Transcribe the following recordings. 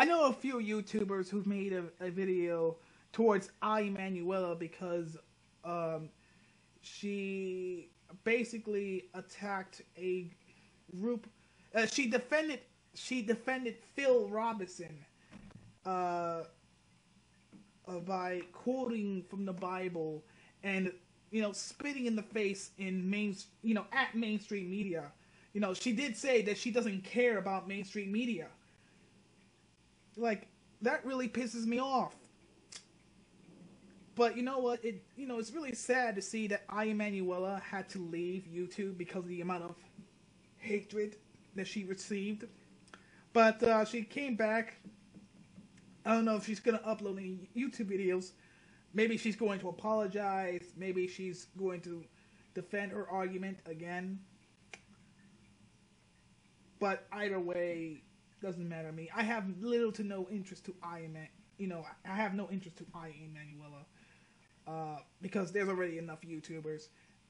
I know a few YouTubers who've made a video towards iEmanuella because she basically attacked a group. She defended Phil Robinson by quoting from the Bible and spitting in the face at mainstream media. She did say that she doesn't care about mainstream media. Like, that really pisses me off. But you know what? It's really sad to see that iEmanuella had to leave YouTube because of the amount of hatred that she received. But she came back. I don't know if she's going to upload any YouTube videos. Maybe she's going to apologize. Maybe she's going to defend her argument again. But either way, doesn't matter to me. I have little to no interest to I have no interest to iEmanuella. Because there's already enough YouTubers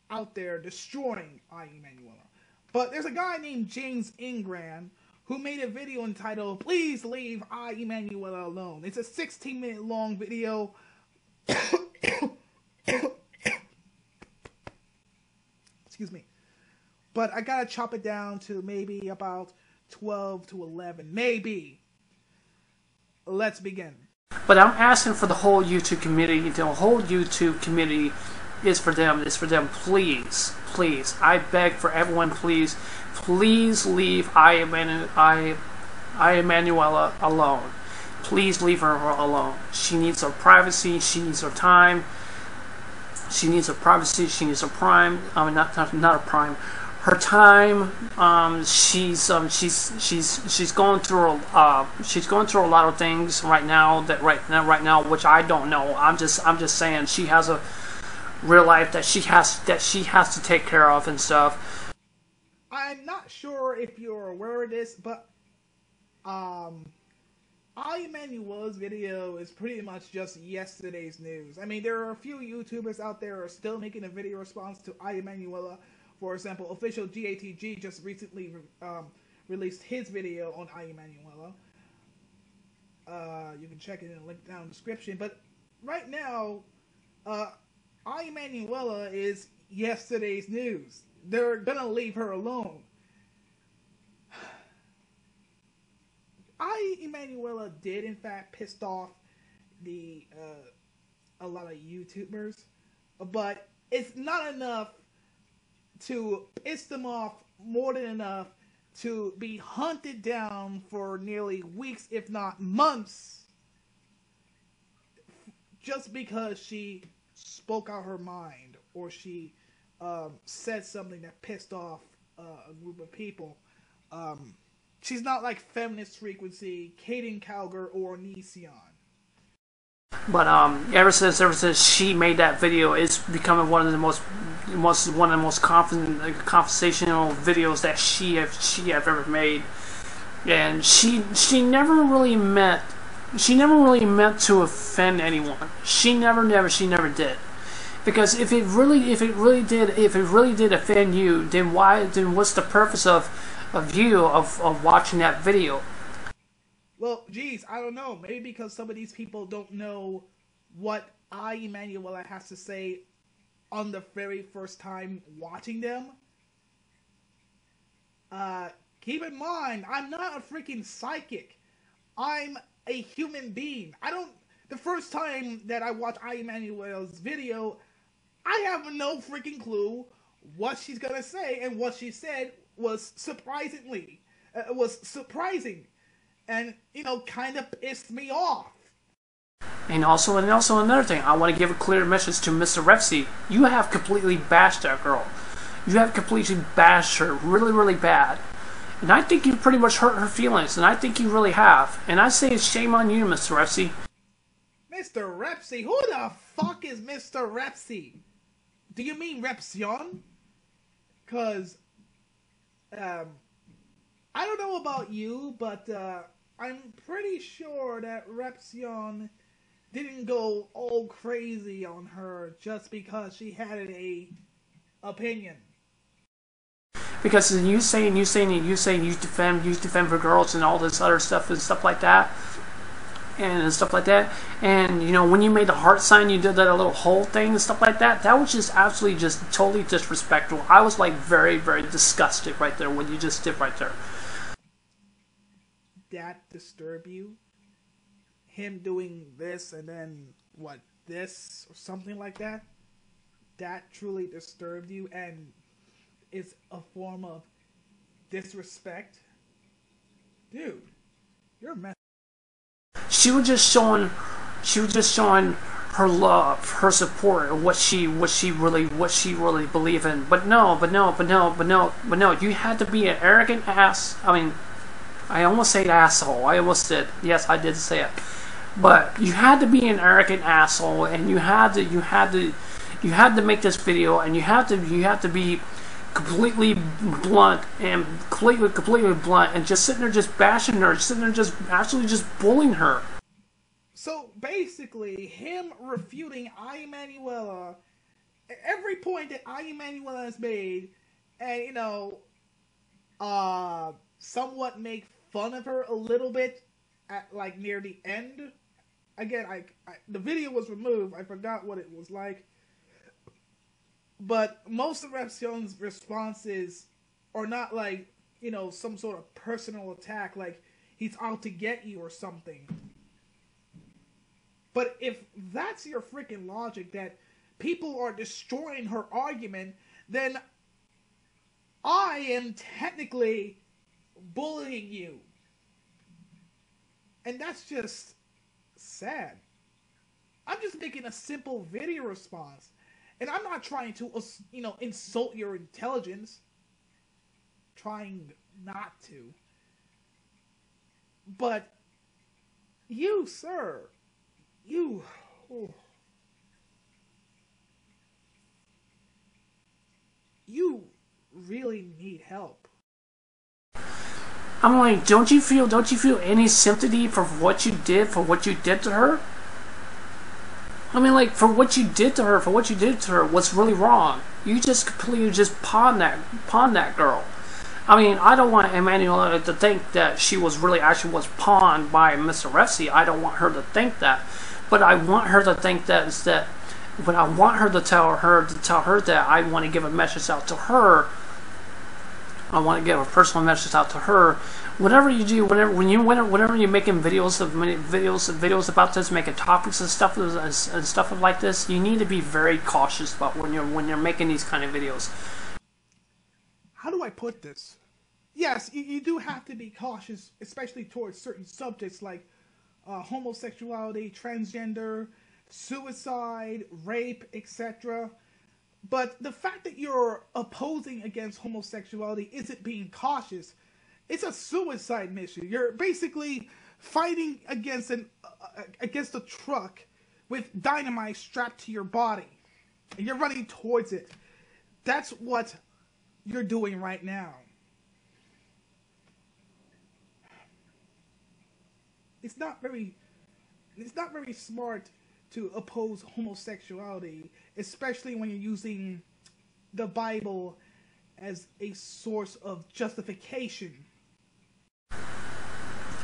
out there destroying iEmanuella. But there's a guy named James Ingram who made a video entitled, "Please Leave iEmanuella Alone." It's a 16-minute long video. Excuse me. But I gotta chop it down to maybe about 12 to 11. Maybe. Let's begin. But I'm asking for the whole YouTube community. The whole YouTube community is for them. It's for them. Please, please. I beg for everyone, please. Please leave iEmanuella alone. Please leave her alone. She needs her privacy. She needs her time. She needs her privacy. She needs her prime. I mean, not her prime. Her time. She's going through a lot of things right now which I don't know. I'm just saying she has a real life that she has to take care of and stuff. I'm not sure if you're aware of this, but iEmanuella's video is pretty much just yesterday's news. I mean, there are a few YouTubers out there who are still making a video response to iEmanuella. For example, Official GATG just recently released his video on iEmanuella. You can check it in the link down in the description. But right now, iEmanuella is yesterday's news. They're gonna leave her alone. iEmanuella did, in fact, piss off a lot of YouTubers, but it's not enough to piss them off more than enough to be hunted down for nearly weeks, if not months, just because she spoke out her mind or she said something that pissed off a group of people. She's not like Feminist Frequency, Kaden Calgar, or Nision. But ever since she made that video, it's becoming one of the most conversational videos that she have ever made. And she never really meant to offend anyone. She never did. Because if it really did offend you, then what's the purpose of watching that video? Well, geez, I don't know. Maybe because some of these people don't know what iEmanuella has to say on the very first time watching them. Keep in mind, I'm not a freaking psychic. I'm a human being. The first time that I watched iEmanuella's video, I have no freaking clue what she's gonna say, and what she said was surprising. And, kind of pissed me off. And also another thing, I want to give a clear message to Mr. Repsy. You have completely bashed that girl. You have completely bashed her really, really bad. And I think you pretty much hurt her feelings, and I think you really have. And I say shame on you, Mr. Repsy. Mr. Repsy? Who the fuck is Mr. Repsy? Do you mean Repsion? Because, I don't know about you, but I'm pretty sure that Repsion didn't go all crazy on her just because she had a opinion. Because you saying you defend for girls and all this other stuff and stuff like that, and stuff like that. And you know, when you made the heart sign, you did that little whole thing and stuff like that. That was just absolutely just totally disrespectful. I was like very, very disgusted right there when you just did right there. That disturb you? Him doing this and then what, this or something like that? That truly disturbed you and is a form of disrespect? Dude, you're a mess. She was just showing her love, her support, what she really believed in. But no, you had to be an arrogant ass. I mean, I almost said asshole. I almost did. Yes, I did say it. But you had to be an arrogant asshole, and you had to make this video, and you have to be completely blunt and completely blunt, and just sitting there just bashing her, sitting there just actually just bullying her. So basically, him refuting iEmanuella, every point that iEmanuella has made, and you know, somewhat make fun of her a little bit at like near the end. Again, the video was removed. I forgot what it was like. But most of Repsion's responses are not like, you know, some sort of personal attack, like he's out to get you or something. But if that's your freaking logic, that people are destroying her argument, then I am technically bullying you. And that's just sad. I'm just making a simple video response. And I'm not trying to, you know, insult your intelligence. Trying not to. But you, sir, you really need help. I'm like, don't you feel any sympathy for what you did to her? I mean, like, for what you did to her, what's really wrong? You just completely just pawned that girl. I mean, I don't want iEmanuella to think that she was pawned by Mr. Refsy. I don't want her to think that, but I want her to think that. But I want her to tell her that I want to give a message out to her. I want to give a personal message out to her. Whatever you do, whenever you're making videos about this, making topics and stuff like this, you need to be very cautious about when you're making these kind of videos. How do I put this? Yes, you do have to be cautious, especially towards certain subjects like homosexuality, transgender, suicide, rape, etc. But the fact that you're opposing against homosexuality isn't being cautious. It's a suicide mission. You're basically fighting against a truck with dynamite strapped to your body, and you're running towards it. That's what you're doing right now. It's not very smart to oppose homosexuality, especially when you're using the Bible as a source of justification.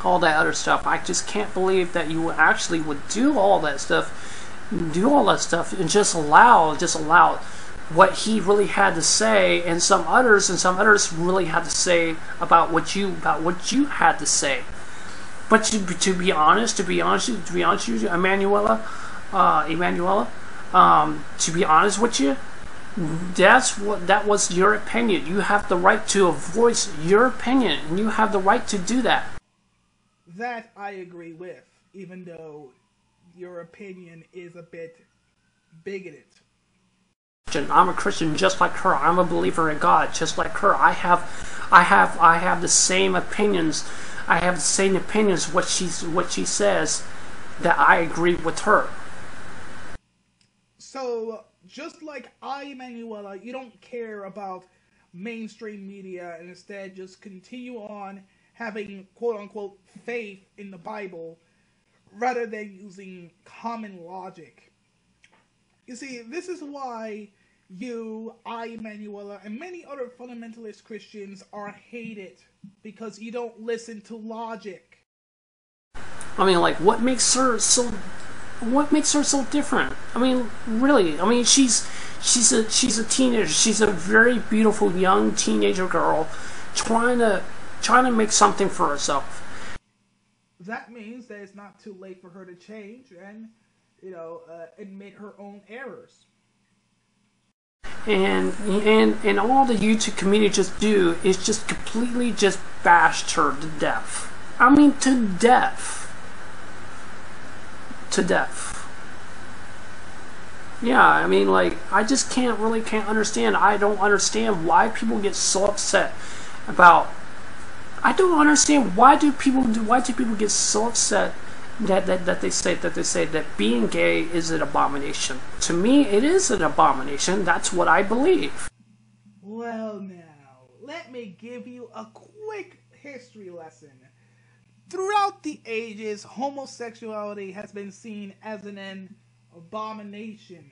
All that other stuff. I just can't believe that you actually would do all that stuff, and just allow what he really had to say, and some others really had to say about what you had to say. But to be honest, Iemanuella, to be honest with you, that was your opinion. You have the right to voice your opinion, and you have the right to do that. That I agree with, even though your opinion is a bit bigoted. I'm a Christian just like her. I'm a believer in God just like her. I have the same opinions. I have the same opinions what she says, that I agree with her. So just like iEmanuella, you don't care about mainstream media and instead just continue on having quote-unquote faith in the Bible rather than using common logic. You see, this is why you, iEmanuella, and many other fundamentalist Christians are hated, because you don't listen to logic. I mean, like, what makes her so different? I mean, really, I mean, she's a teenager. She's a very beautiful young teenager girl trying to make something for herself. That means that it's not too late for her to change and, admit her own errors. And all the YouTube community just do is just completely just bashed her to death. I mean, to death. To death. Yeah, I mean, like, I just can't understand. I don't understand why people get so upset about. I don't understand why do people get so upset that they say that being gay is an abomination. To me, it is an abomination. That's what I believe. Well, now let me give you a quick history lesson. Throughout the ages, homosexuality has been seen as an abomination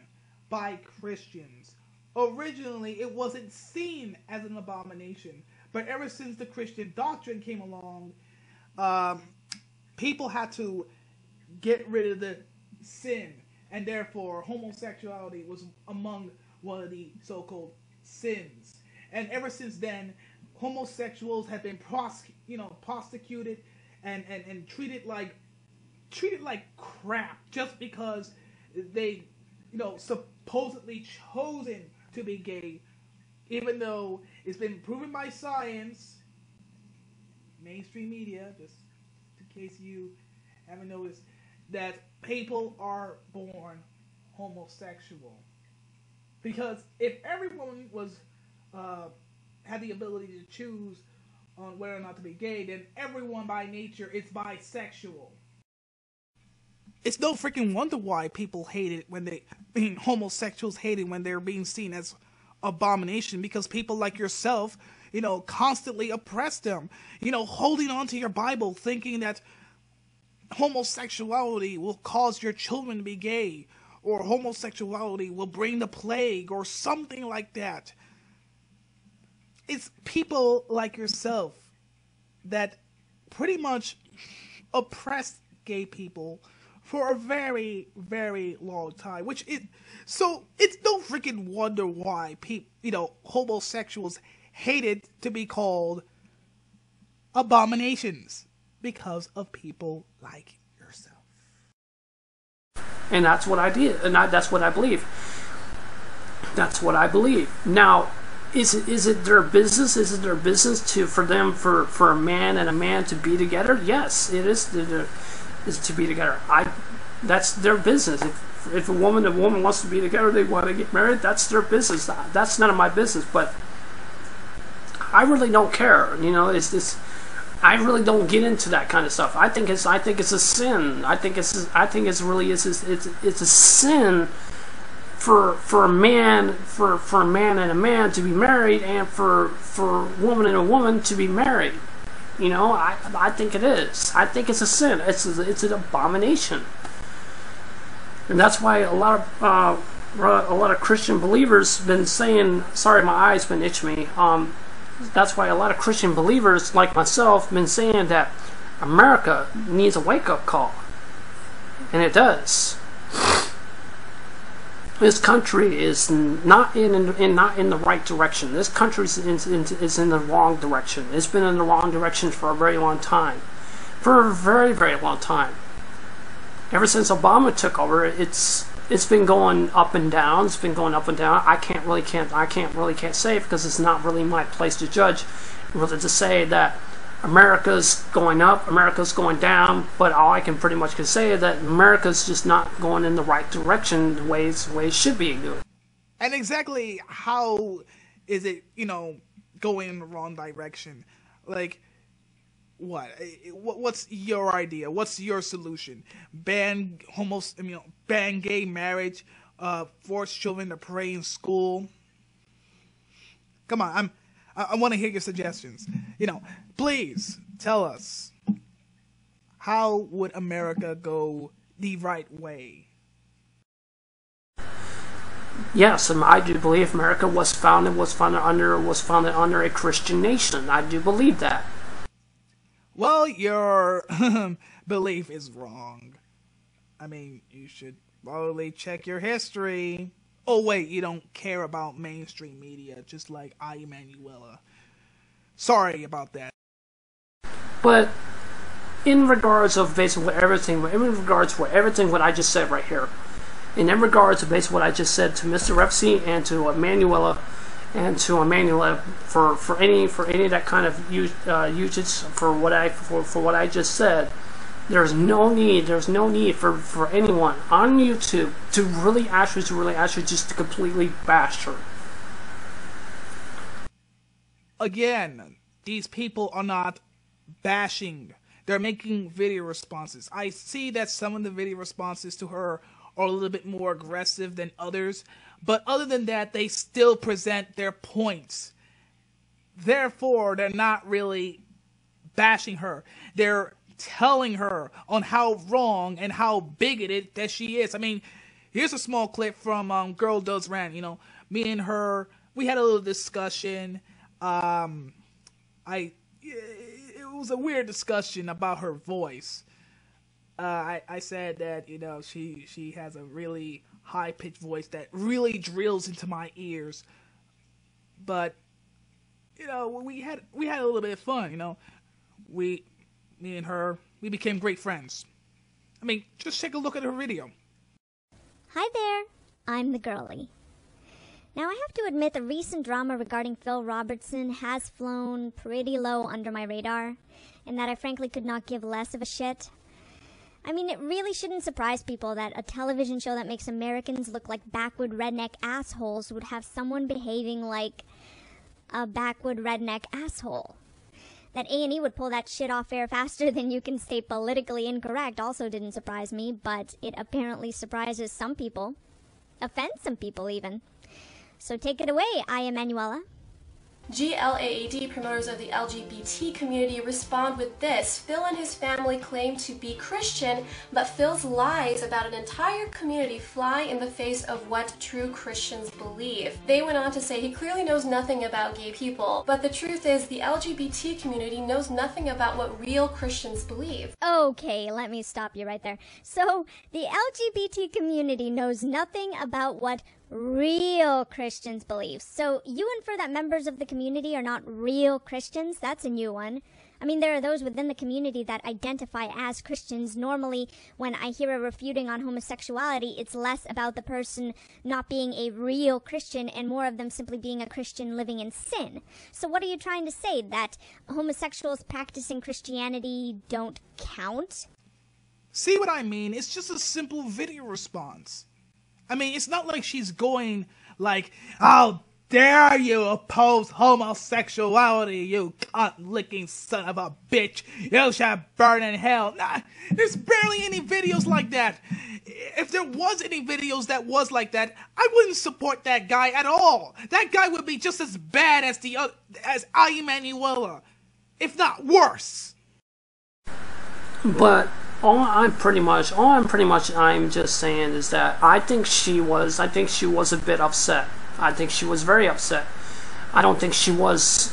by Christians. Originally, it wasn't seen as an abomination, but ever since the Christian doctrine came along, people had to get rid of the sin, and therefore homosexuality was among one of the so-called sins. And ever since then, homosexuals have been prosecuted and treated like crap just because they supposedly chosen to be gay, even though it's been proven by science, mainstream media, just in case you haven't noticed, that people are born homosexual. Because if everyone was had the ability to choose on whether or not to be gay, then everyone by nature is bisexual. It's no freaking wonder why people hate it when homosexuals hate it when they're being seen as abomination, because people like yourself, constantly oppress them, holding on to your Bible thinking that homosexuality will cause your children to be gay, or homosexuality will bring the plague, or something like that. It's people like yourself that pretty much oppressed gay people for a very, very long time. So it's no freaking wonder why homosexuals hated to be called abominations, because of people like yourself. And that's what I did, and that's what I believe. That's what I believe. Now, is it their business? Is it their business for a man and a man to be together? Yes, it is. Is to be together. That's their business. If a woman wants to be together, they want to get married. That's their business. That's none of my business. But I really don't care. It's this. I really don't get into that kind of stuff. I think it's a sin. I think it's a sin for a man and a man to be married, and for a woman and a woman to be married. I think it is. I think it's a sin. It's an abomination, and that's why a lot of Christian believers been saying. Sorry, my eyes been itching me. That's why a lot of Christian believers like myself been saying that America needs a wake-up call, and it does. This country is not in the right direction. This country is in the wrong direction. It's been in the wrong direction for a very long time. For a very, very long time. Ever since Obama took over, it's been going up and down. It's been going up and down. I can't really say it, because it's not really my place to judge. Really, to say that America's going up, America's going down, but all I can pretty much say is that America's just not going in the right direction the way it should be doing. And exactly how is it, going in the wrong direction? Like, what's your idea? What's your solution? Ban gay marriage, force children to pray in school. Come on, I want to hear your suggestions. Please tell us, how would America go the right way? Yes, and I do believe America was founded under a Christian nation. I do believe that. Well, your belief is wrong. I mean, you should probably check your history. Oh wait, you don't care about mainstream media, just like iEmanuella. Sorry about that. But in regards of basically everything, in regards to everything what I just said right here, and in regards to basically what I just said to Mr. Repsy and to Emanuela and to Emanuela for any of that kind of usage for what I just said, there's no need for anyone on YouTube to really actually just to completely bash her. Again, these people are not bashing. They're making video responses. I see that some of the video responses to her are a little bit more aggressive than others, but other than that, they still present their points. Therefore, they're not really bashing her. They're telling her on how wrong and how bigoted that she is. I mean, here's a small clip from Girl Does Rant. You know, me and her, we had a little discussion. It was a weird discussion about her voice. I said that, you know, she has a really high-pitched voice that really drills into my ears. But, you know, we had a little bit of fun, you know. Me and her, we became great friends. I mean, just take a look at her video. Hi there, I'm the girlie. Now I have to admit the recent drama regarding Phil Robertson has flown pretty low under my radar, and that I frankly could not give less of a shit. I mean, it really shouldn't surprise people that a television show that makes Americans look like backwood redneck assholes would have someone behaving like a backwood redneck asshole. That A&E would pull that shit off air faster than you can stay politically incorrect also didn't surprise me, but it apparently surprises some people. Offends some people, even. So take it away, iEmanuella. GLAAD promoters of the LGBT community respond with this. Phil and his family claim to be Christian, but Phil's lies about an entire community fly in the face of what true Christians believe. They went on to say he clearly knows nothing about gay people, but the truth is the LGBT community knows nothing about what real Christians believe. Okay, let me stop you right there. So, the LGBT community knows nothing about what real Christians believe. So you infer that members of the community are not real Christians? That's a new one. I mean, there are those within the community that identify as Christians. Normally, when I hear a refuting on homosexuality, it's less about the person not being a real Christian and more of them simply being a Christian living in sin. So what are you trying to say? That homosexuals practicing Christianity don't count? See what I mean? It's just a simple video response. I mean, it's not like she's going like, how dare you oppose homosexuality, you cunt-licking son of a bitch. You shall burn in hell. Nah, there's barely any videos like that. If there was any videos that was like that, I wouldn't support that guy at all. That guy would be just as bad as as iEmanuella, if not worse. But I'm just saying is that I think she was a bit upset. I think she was very upset. I don't think she was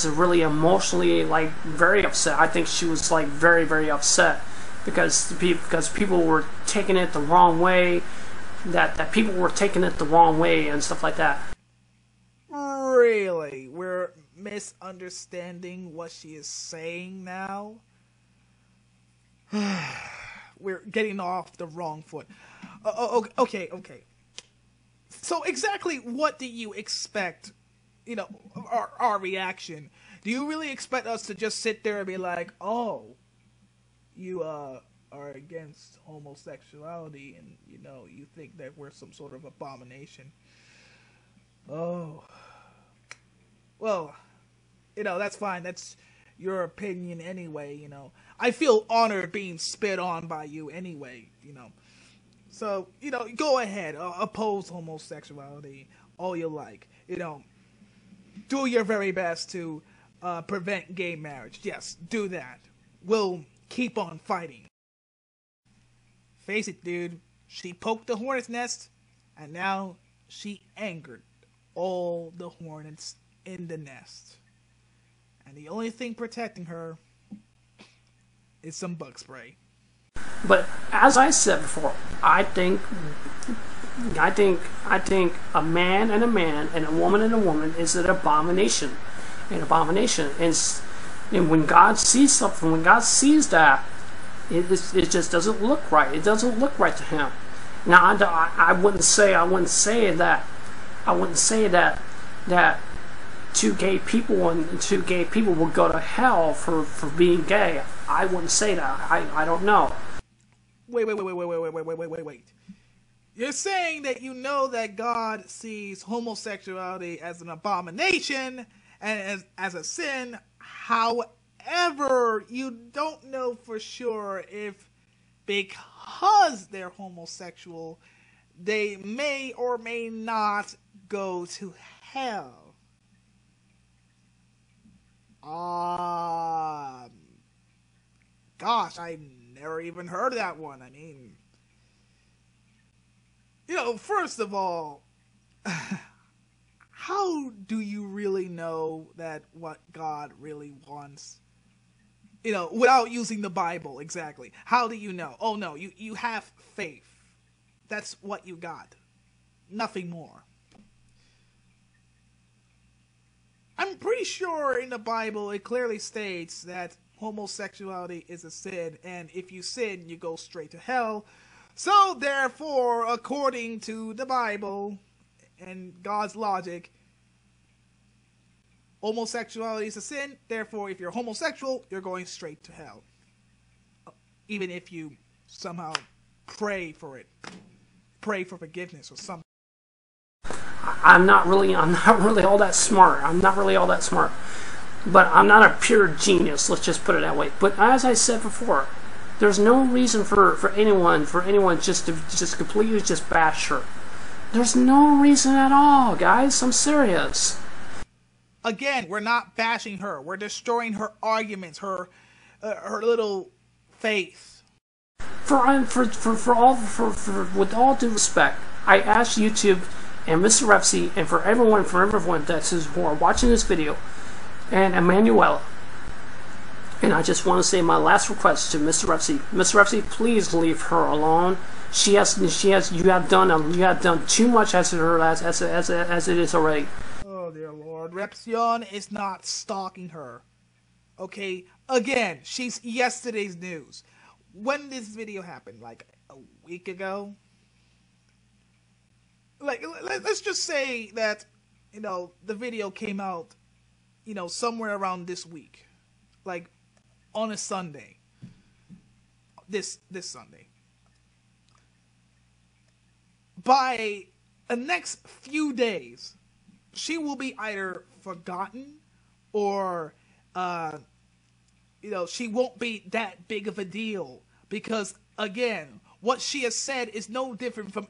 really emotionally like very upset. I think she was like very, very upset because people were taking it the wrong way, that people were taking it the wrong way and stuff like that. Really? We're misunderstanding what she is saying now? We're getting off the wrong foot. Okay. So exactly what do you expect, you know, our reaction? Do you really expect us to just sit there and be like, oh, you are against homosexuality and, you know, you think that we're some sort of abomination? Oh. Well, you know, that's fine. That's your opinion anyway, you know. I feel honored being spit on by you anyway, you know. So, you know, go ahead, oppose homosexuality all you like. You know, do your very best to prevent gay marriage. Yes, do that. We'll keep on fighting. Face it, dude. She poked the hornet's nest, and now she angered all the hornets in the nest. And the only thing protecting her is some bug spray. But as I said before, I think a man and a man and a woman is an abomination. An abomination. And when God sees something, when God sees that, it just doesn't look right. It doesn't look right to Him. Now, I wouldn't say that two gay people will go to hell for being gay. I wouldn't say that. I don't know. Wait. You're saying that you know that God sees homosexuality as an abomination and as a sin. However, you don't know for sure if because they're homosexual, they may or may not go to hell. Gosh, I never even heard of that one. I mean, first of all, how do you really know that what God really wants? Without using the Bible, exactly. How do you know? Oh no, you have faith. That's what you got. Nothing more. I'm pretty sure in the Bible it clearly states that homosexuality is a sin, and if you sin, you go straight to hell. So therefore, according to the Bible and God's logic, homosexuality is a sin. Therefore, if you're homosexual, you're going straight to hell. Even if you somehow pray for it. Pray for forgiveness or something. I'm not really all that smart. But I'm not a pure genius, let's just put it that way. But as I said before, there's no reason for anyone just to completely just bash her. There's no reason at all, guys. I'm serious. Again, we're not bashing her. We're destroying her arguments, her little faith. With all due respect, I ask YouTube and Mr. Refsy and for everyone who are watching this video, and iEmanuella, and I just want to say my last request to Mr. Refsy. Mr. Refsy, please leave her alone. You have done too much as it is already. Oh dear Lord, Repsion is not stalking her. Okay, again, she's yesterday's news. When did this video happen? Like a week ago? Like, let's just say that, the video came out, somewhere around this week. Like, on a Sunday. This Sunday. By the next few days, she will be either forgotten or, she won't be that big of a deal. Because, again, what she has said is no different from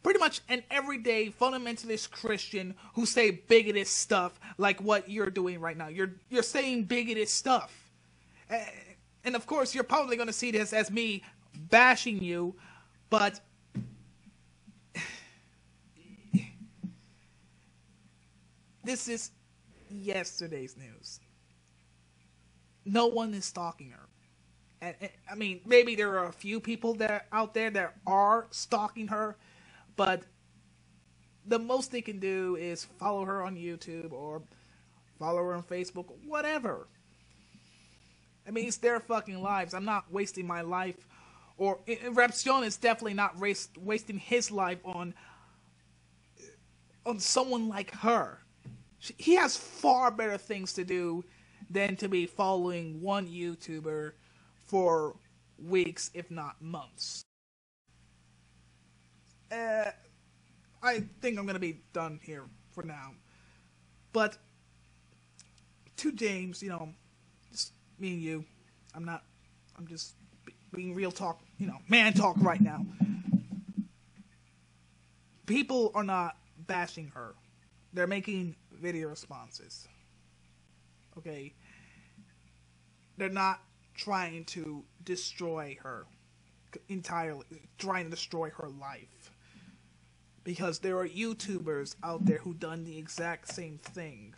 pretty much an everyday fundamentalist Christian who say bigoted stuff like what you're doing right now. You're saying bigoted stuff. And of course, you're probably going to see this as me bashing you, but this is yesterday's news. No one is stalking her. And I mean, maybe there are a few people out there that are stalking her, but the most they can do is follow her on YouTube or follow her on Facebook, whatever. I mean, it's their fucking lives. I'm not wasting my life, or Repsion is definitely not wasting his life on someone like her. He has far better things to do than to be following one YouTuber for weeks, if not months. I think I'm going to be done here for now. But to James, just me and you, I'm just being real talk, man talk right now. People are not bashing her. They're making video responses. Okay? They're not trying to destroy her entirely, trying to destroy her life. Because there are YouTubers out there who done the exact same thing.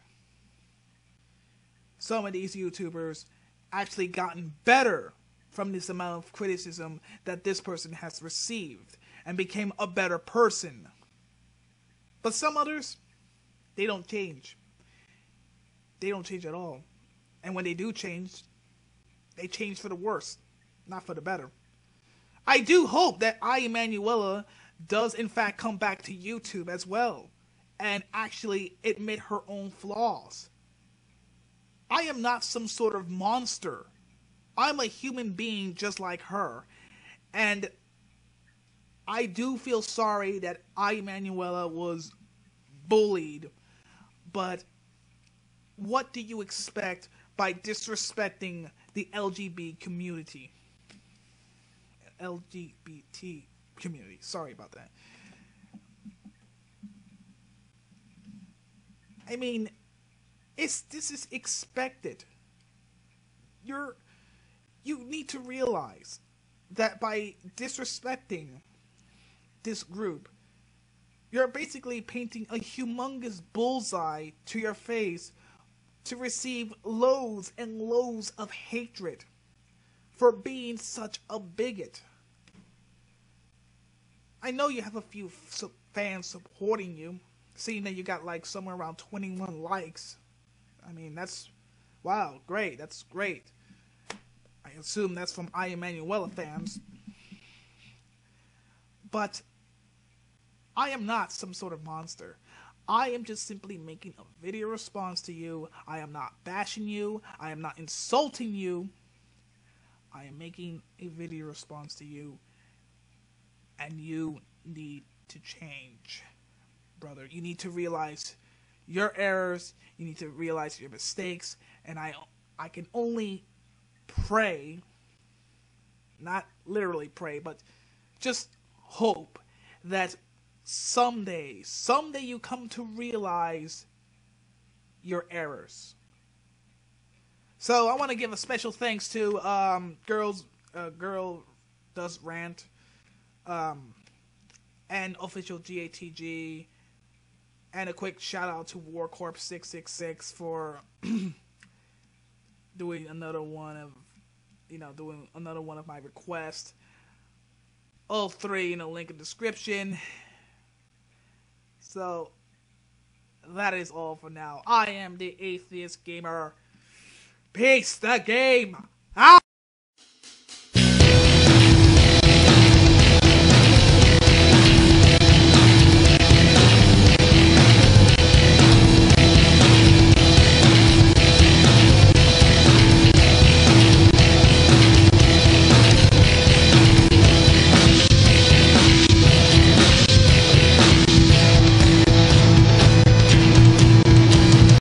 Some of these YouTubers actually gotten better from this amount of criticism that this person has received and became a better person. But some others, they don't change. They don't change at all. And when they do change, they change for the worse, not for the better. I do hope that iEmanuella does in fact come back to YouTube as well and actually admit her own flaws. I am not some sort of monster. I'm a human being just like her. And I do feel sorry that iEmanuella was bullied, but what do you expect by disrespecting the LGBT community? LGBT community. Sorry about that. I mean, this is expected. You need to realize that by disrespecting this group, you're basically painting a humongous bullseye to your face to receive loads and loads of hatred for being such a bigot. I know you have a few fans supporting you, seeing that you got like somewhere around 21 likes. I mean, that's, wow, great, that's great. I assume that's from iEmanuella fans. But I am not some sort of monster. I am just simply making a video response to you. I am not bashing you. I am not insulting you. I am making a video response to you. And you need to change, brother. You need to realize your errors. You need to realize your mistakes. And I can only pray, not literally pray, but just hope that someday you come to realize your errors. So I want to give a special thanks to Girl Does Rant, and Official GATG, and a quick shout out to War Corp 666 for doing another one of my requests. All three in a link in the description. So that is all for now. I am the Atheist Gamer. Peace the game out.